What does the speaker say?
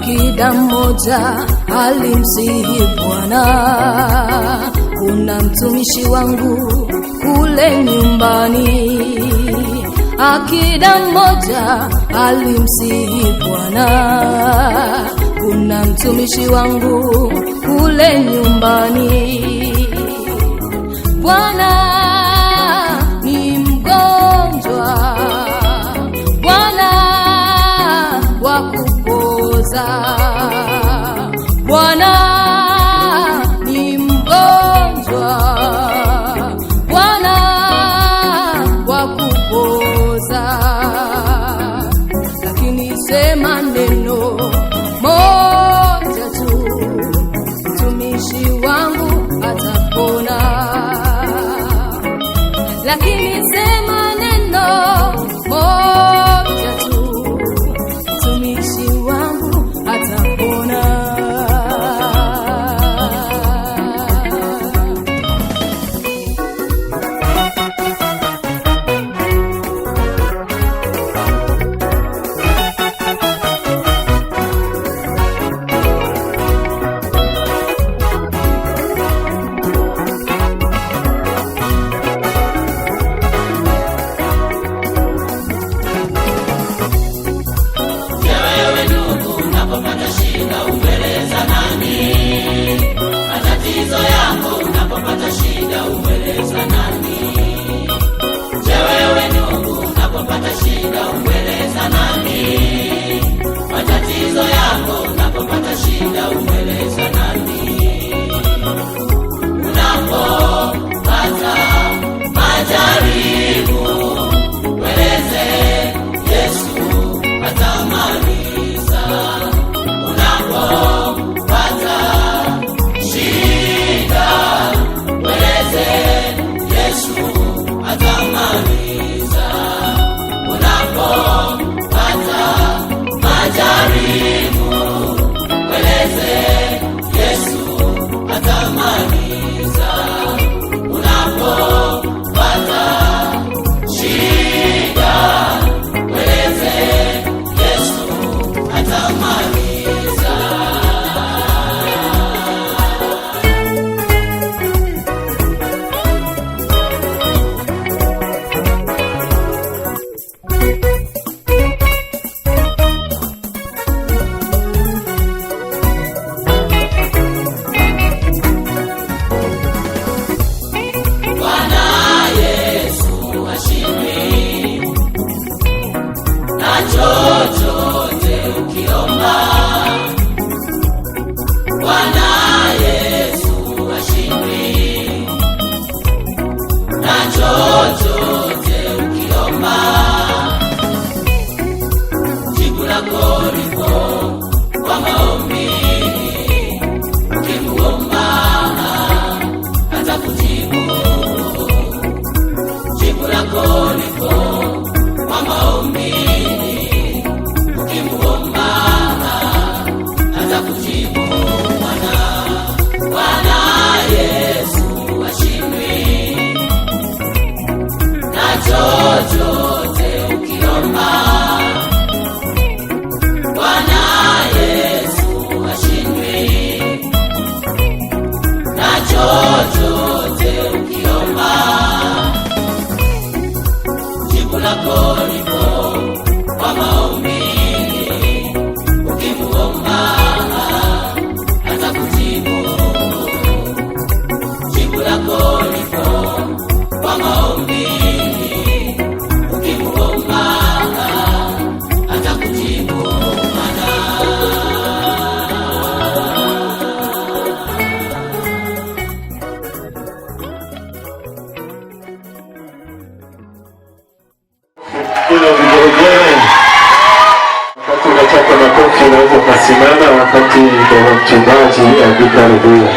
Akida mmoja alimsihi Bwana, kuna mtumishi wangu kule nyumbani. Akida mmoja alimsihi Bwana, kuna mtumishi wangu kule nyumbani. Bwana ni mgonjwa, Bwana wakupoza. Bwana ni mgonjwa, Bwana wakupoza. Lakini sema neno moja tu, mtumishi wangu atapona. Lakini sema neno moja tu, mtumishi wangu atapona. Matatizo yako unapopata shida ueleza nani? Je, wewe ndugu unapopata shida ueleza nani? Matatizo yako unapopata shida ueleza nani? Unapopata majaribu ueleze Yesu atamaliza. Unapopata shida ueleze Yesu atamaliza. Unapopata majaribu ueleze Yesu atamaliza. Unapopata shida ueleze Yesu atamaliza. Chochote ukiomba Bwana Yesu ashindwi, na chochote ukiomba jibu lako liko kwa maombi. Ukimuomba atakujibu, jibu lako liko kwa maombi. Ukimuomba atakujibu. Bwana Yesu ashindwi, na chochote ukiomba Bwana Yesu ashindwi, na chochote ukiomba jibu lako lipo kwa maombi. Ukimuomba atakujibu, jibu lako lipo kwa maombi. Ukimuomba atakujibu. Wakati unachapa makofi unaweza kusimama wakati kwa mchungaji andika haleluya.